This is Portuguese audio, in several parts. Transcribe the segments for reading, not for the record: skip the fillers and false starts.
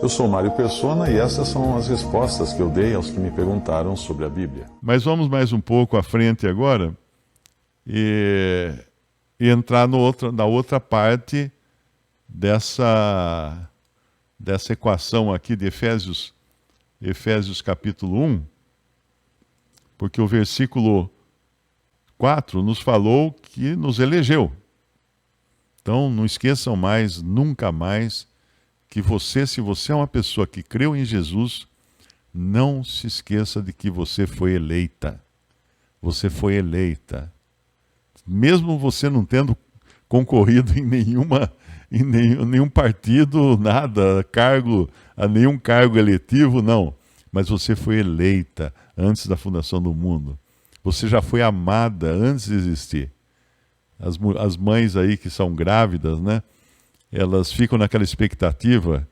Eu sou Mário Persona e essas são as respostas que eu dei aos que me perguntaram sobre a Bíblia. Mas vamos mais um pouco à frente agora e entrar na outra parte dessa equação aqui de Efésios capítulo 1, porque o versículo 4 nos falou que nos elegeu. Então não esqueçam mais, nunca mais, que se você é uma pessoa que creu em Jesus, não se esqueça de que você foi eleita. Você foi eleita. Mesmo você não tendo concorrido em nenhum partido, nada, a nenhum cargo eletivo, não. Mas você foi eleita antes da fundação do mundo. Você já foi amada antes de existir. As mães aí que são grávidas, né? Elas ficam naquela expectativa,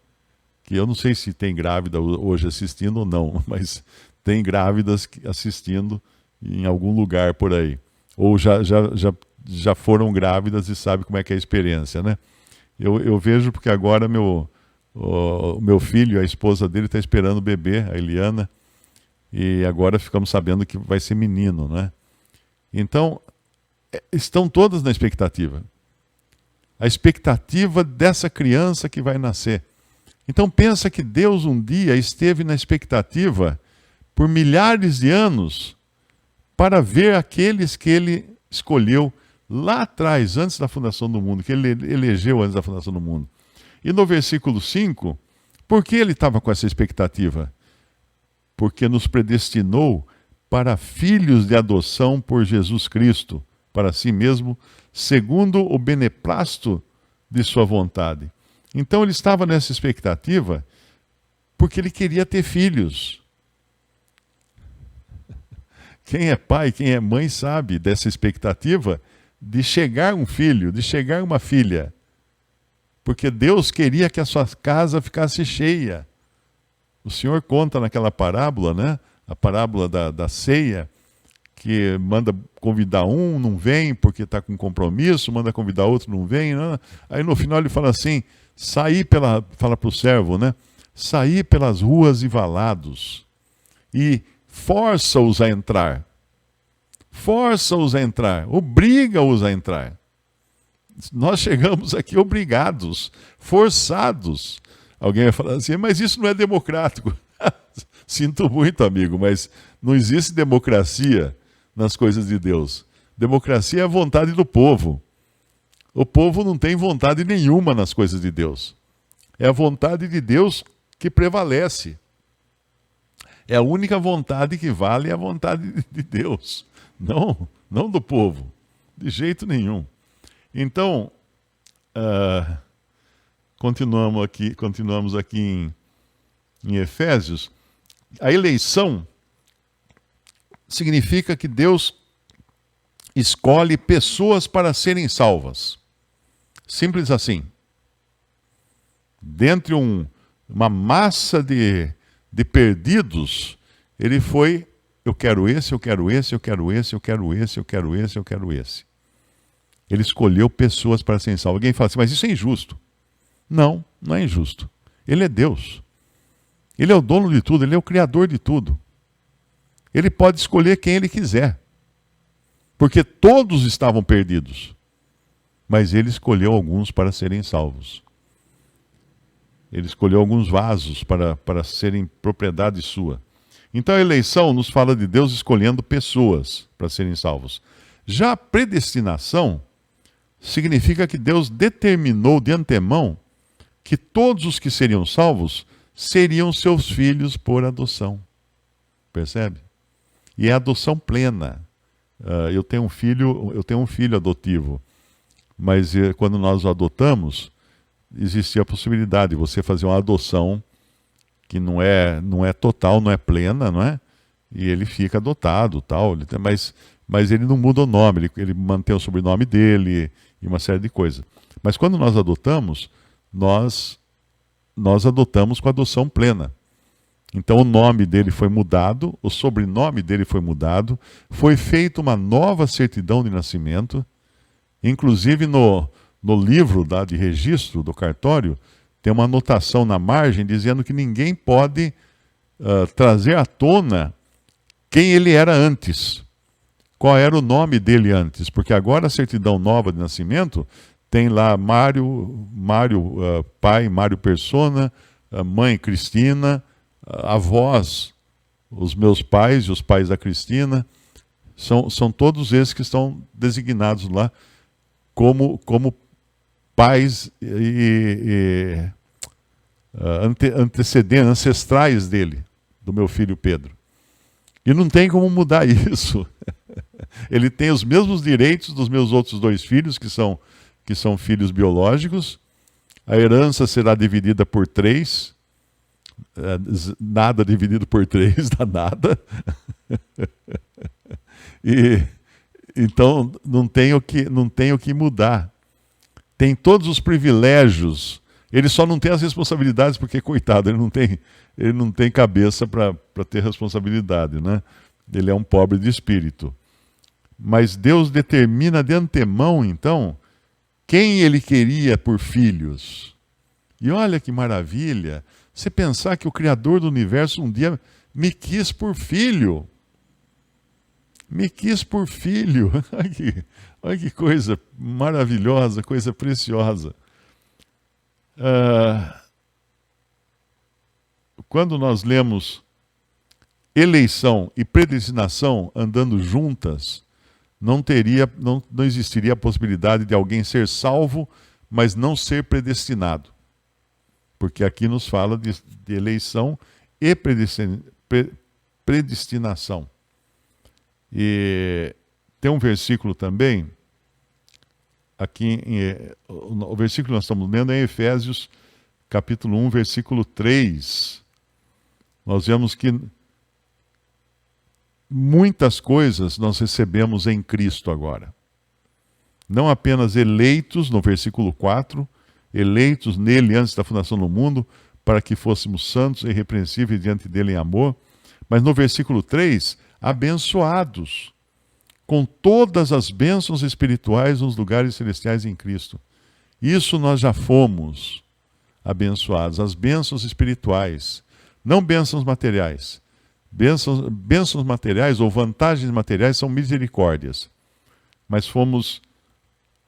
que eu não sei se tem grávida hoje assistindo ou não, mas tem grávidas assistindo em algum lugar por aí. Ou já foram grávidas e sabem como é que é a experiência, né? Eu vejo porque agora o meu filho, a esposa dele, está esperando o bebê, a Eliana, e agora ficamos sabendo que vai ser menino, né? Então, estão todas na expectativa. A expectativa dessa criança que vai nascer. Então pensa que Deus um dia esteve na expectativa por milhares de anos para ver aqueles que Ele escolheu lá atrás, antes da fundação do mundo, que Ele elegeu antes da fundação do mundo. E no versículo 5, por que Ele estava com essa expectativa? Porque nos predestinou para filhos de adoção por Jesus Cristo, para si mesmo, segundo o beneplácito de sua vontade. Então ele estava nessa expectativa porque ele queria ter filhos. Quem é pai, quem é mãe sabe dessa expectativa de chegar um filho, de chegar uma filha. Porque Deus queria que a sua casa ficasse cheia. O Senhor conta naquela parábola, né? A parábola da ceia, que manda convidar um, não vem porque está com compromisso, manda convidar outro, não vem. Não. Aí no final ele fala assim, fala para o servo, né? Sair pelas ruas e valados e força-os a entrar. Força-os a entrar, obriga-os a entrar. Nós chegamos aqui obrigados, forçados. Alguém vai falar assim, mas isso não é democrático. Sinto muito, amigo, mas não existe democracia nas coisas de Deus. Democracia é a vontade do povo. O povo não tem vontade nenhuma nas coisas de Deus. É a vontade de Deus que prevalece. É a única vontade que vale, é a vontade de Deus. Não do povo. De jeito nenhum. Então, continuamos aqui em Efésios. A eleição significa que Deus escolhe pessoas para serem salvas. Simples assim. Dentre uma massa de perdidos, ele foi, eu quero esse, eu quero esse, eu quero esse, eu quero esse, eu quero esse, eu quero esse. Ele escolheu pessoas para serem salvas. Alguém fala assim, mas isso é injusto. Não, não é injusto. Ele é Deus. Ele é o dono de tudo, ele é o criador de tudo. Ele pode escolher quem ele quiser. Porque todos estavam perdidos. Mas ele escolheu alguns para serem salvos. Ele escolheu alguns vasos para serem propriedade sua. Então a eleição nos fala de Deus escolhendo pessoas para serem salvos. Já a predestinação significa que Deus determinou de antemão que todos os que seriam salvos seriam seus filhos por adoção. Percebe? E é adoção plena. Eu tenho um filho adotivo, mas quando nós o adotamos, existia a possibilidade de você fazer uma adoção que não é total, não é plena, não é? E ele fica adotado, tal. Mas ele não muda o nome, ele mantém o sobrenome dele e uma série de coisas. Mas quando nós adotamos, nós adotamos com adoção plena. Então o nome dele foi mudado, o sobrenome dele foi mudado, foi feita uma nova certidão de nascimento, inclusive no livro de registro do cartório, tem uma anotação na margem dizendo que ninguém pode trazer à tona quem ele era antes. Qual era o nome dele antes? Porque agora a certidão nova de nascimento tem lá Mário, pai, Mário Persona, mãe Cristina, avós, os meus pais e os pais da Cristina. São todos esses que estão designados lá como pais ancestrais dele, do meu filho Pedro. E não tem como mudar isso. Ele tem os mesmos direitos dos meus outros 2 filhos, que são filhos biológicos. A herança será dividida por 3. Nada dividido por 3 dá nada. Então não tem o que mudar. Tem todos os privilégios. Ele só não tem as responsabilidades, porque, coitado, ele não tem cabeça para ter responsabilidade, né? Ele é um pobre de espírito. Mas Deus determina de antemão, então, quem ele queria por filhos. E olha que maravilha, você pensar que o Criador do Universo um dia me quis por filho. Me quis por filho. Olha que coisa maravilhosa, coisa preciosa. Quando nós lemos eleição e predestinação andando juntas, não existiria a possibilidade de alguém ser salvo, mas não ser predestinado. Porque aqui nos fala de eleição e predestinação. E tem um versículo também, aqui, o versículo que nós estamos lendo é em Efésios, capítulo 1, versículo 3. Nós vemos que muitas coisas nós recebemos em Cristo agora. Não apenas eleitos, no versículo 4, eleitos nele antes da fundação do mundo, para que fôssemos santos e irrepreensíveis diante dele em amor, mas no versículo 3, abençoados com todas as bênçãos espirituais nos lugares celestiais em Cristo. Isso nós já fomos abençoados, as bênçãos espirituais, não bênçãos materiais. Bênçãos materiais ou vantagens materiais são misericórdias, mas fomos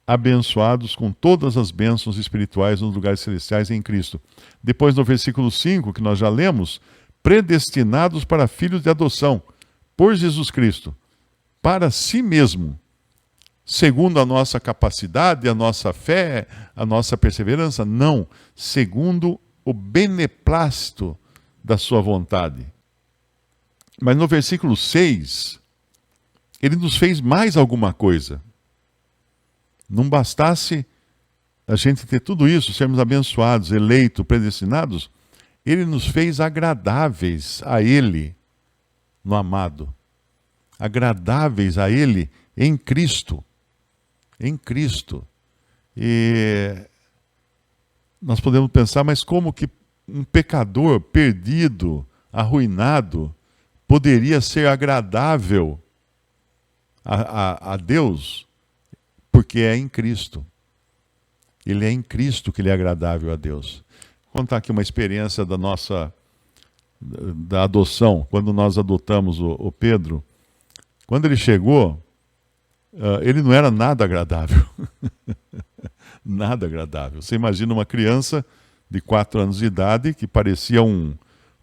abençoados com todas as bênçãos espirituais nos lugares celestiais em Cristo. Depois, no versículo 5, que nós já lemos, predestinados para filhos de adoção, por Jesus Cristo, para si mesmo, segundo a nossa capacidade, a nossa fé, a nossa perseverança, não, segundo o beneplácito da sua vontade. Mas no versículo 6, ele nos fez mais alguma coisa. Não bastasse a gente ter tudo isso, sermos abençoados, eleitos, predestinados, ele nos fez agradáveis a ele no amado. Agradáveis a ele em Cristo. Em Cristo. E nós podemos pensar, mas como que um pecador perdido, arruinado, poderia ser agradável a Deus? Porque é em Cristo. Ele é em Cristo que ele é agradável a Deus. Vou contar aqui uma experiência da adoção. Quando nós adotamos o Pedro, quando ele chegou, ele não era nada agradável. Nada agradável. Você imagina uma criança de 4 anos de idade que parecia um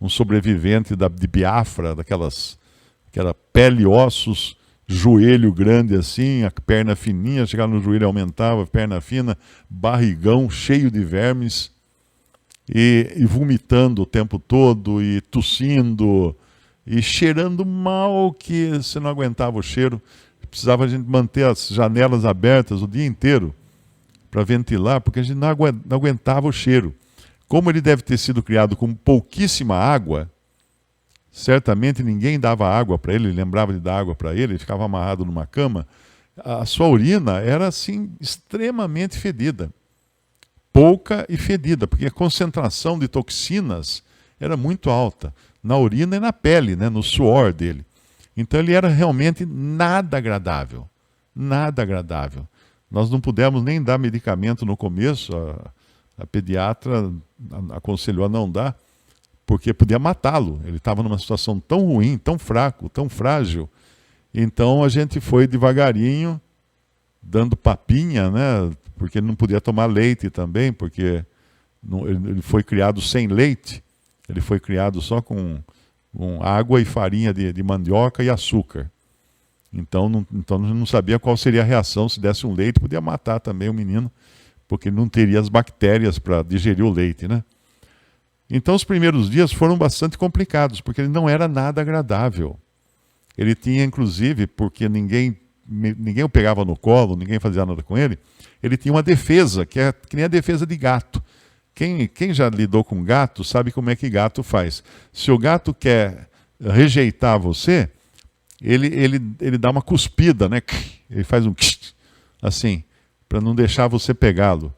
sobrevivente de Biafra, aquela pele e ossos, joelho grande assim, a perna fininha, chegava no joelho aumentava, perna fina, barrigão cheio de vermes, e vomitando o tempo todo, e tossindo, e cheirando mal que você não aguentava o cheiro. Precisava a gente manter as janelas abertas o dia inteiro para ventilar, porque a gente não aguentava o cheiro. Como ele deve ter sido criado com pouquíssima água, certamente ninguém dava água para ele lembrava de dar água para ele ficava amarrado numa cama. A sua urina era assim extremamente fedida. Pouca e fedida, porque a concentração de toxinas era muito alta. Na urina e na pele, né, no suor dele. Então ele era realmente nada agradável. Nada agradável. Nós não pudemos nem dar medicamento no começo. A pediatra aconselhou a não dar, porque podia matá-lo. Ele estava numa situação tão ruim, tão fraco, tão frágil. Então a gente foi devagarinho, dando papinha, né? Porque ele não podia tomar leite também, porque ele foi criado sem leite. Ele foi criado só com água e farinha de mandioca e açúcar. Então não sabia qual seria a reação. Se desse um leite, podia matar também o menino, porque ele não teria as bactérias para digerir o leite, né? Então os primeiros dias foram bastante complicados, porque ele não era nada agradável. Ele tinha, inclusive, porque ninguém o pegava no colo, ninguém fazia nada com ele, ele tinha uma defesa, que nem a defesa de gato. Quem já lidou com gato sabe como é que gato faz. Se o gato quer rejeitar você, ele dá uma cuspida, né? Ele faz um assim, para não deixar você pegá-lo.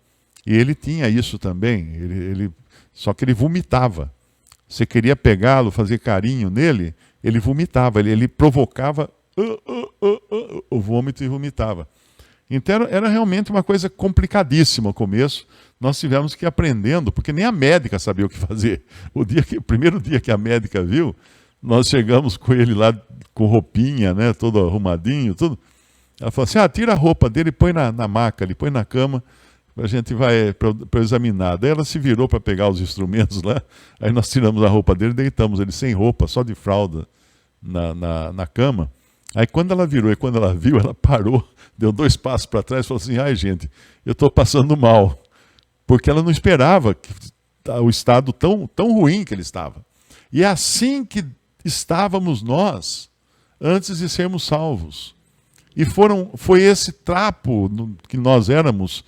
E ele tinha isso também, só que ele vomitava. Você queria pegá-lo, fazer carinho nele, ele vomitava, ele provocava o vômito e vomitava. Então era realmente uma coisa complicadíssima no começo. Nós tivemos que ir aprendendo, porque nem a médica sabia o que fazer. O primeiro dia que a médica viu, nós chegamos com ele lá com roupinha, né, todo arrumadinho, tudo. Ela falou assim: tira a roupa dele e põe na maca, ele põe na cama, a gente vai para examinar. Daí ela se virou para pegar os instrumentos lá, aí nós tiramos a roupa dele e deitamos ele sem roupa, só de fralda, na cama. Aí quando ela virou e quando ela viu, ela parou, deu 2 passos para trás e falou assim: ai gente, eu estou passando mal. Porque ela não esperava o estado tão ruim que ele estava. E é assim que estávamos nós, antes de sermos salvos. E foi esse trapo que nós éramos,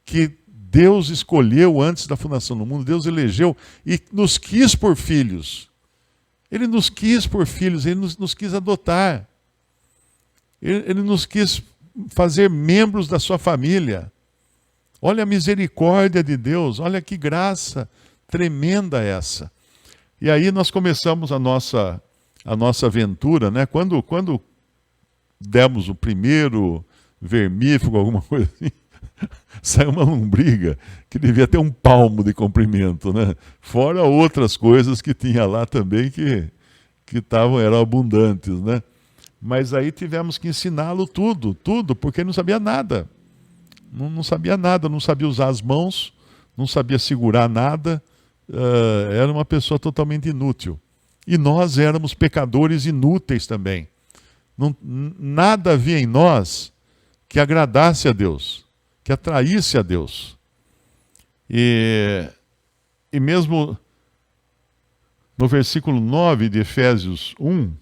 que Deus escolheu antes da fundação do mundo, Deus elegeu e nos quis por filhos. Ele nos quis por filhos, Ele nos quis adotar. Ele nos quis fazer membros da sua família. Olha a misericórdia de Deus, olha que graça tremenda essa. E aí nós começamos a nossa aventura, né? Quando demos o primeiro vermífugo, alguma coisa assim, saiu uma lombriga que devia ter 1 palmo de comprimento, né? Fora outras coisas que tinha lá também que eram abundantes, né? Mas aí tivemos que ensiná-lo tudo, porque ele não sabia nada. Não sabia nada, não sabia usar as mãos, não sabia segurar nada, era uma pessoa totalmente inútil. E nós éramos pecadores inúteis também. Nada havia em nós que agradasse a Deus, que atraísse a Deus. E mesmo no versículo 9 de Efésios 1,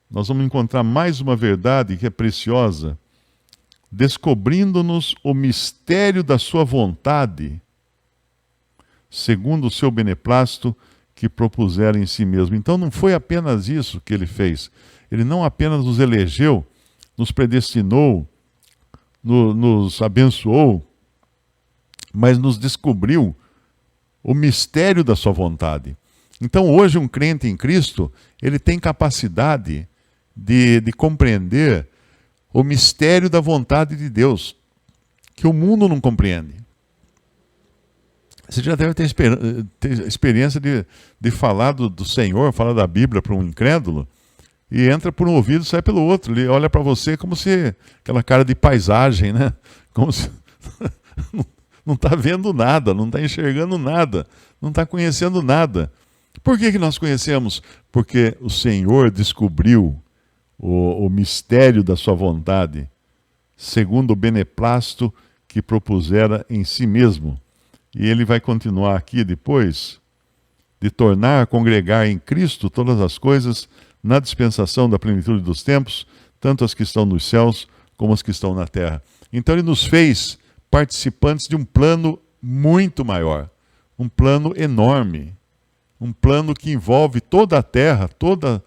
nós vamos encontrar mais uma verdade que é preciosa, descobrindo-nos o mistério da sua vontade, segundo o seu beneplácito que propusera em si mesmo. Então não foi apenas isso que ele fez. Ele não apenas nos elegeu, nos predestinou, nos abençoou, mas nos descobriu o mistério da sua vontade. Então hoje um crente em Cristo, ele tem capacidade de compreender o mistério da vontade de Deus, que o mundo não compreende. Você já deve ter experiência de falar do Senhor, falar da Bíblia para um incrédulo, e entra por um ouvido e sai pelo outro. Ele olha para você como se aquela cara de paisagem, né? Como se não está vendo nada, não está enxergando nada, não está conhecendo nada. Por que nós conhecemos? Porque o Senhor descobriu o mistério da sua vontade, segundo o beneplácito que propusera em si mesmo. E ele vai continuar aqui depois, de tornar a congregar em Cristo todas as coisas na dispensação da plenitude dos tempos, tanto as que estão nos céus como as que estão na terra. Então ele nos fez participantes de um plano muito maior, um plano enorme, um plano que envolve toda a terra, toda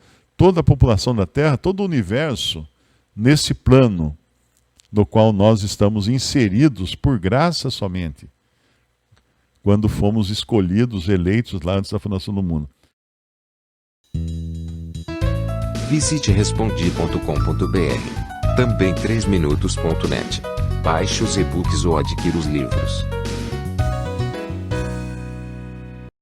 a população da terra, todo o universo, nesse plano no qual nós estamos inseridos por graça somente, quando fomos escolhidos, eleitos lá antes da fundação do mundo. Visite respondi.com.br. Também 3minutos.net. Baixe os e-books ou adquira os livros.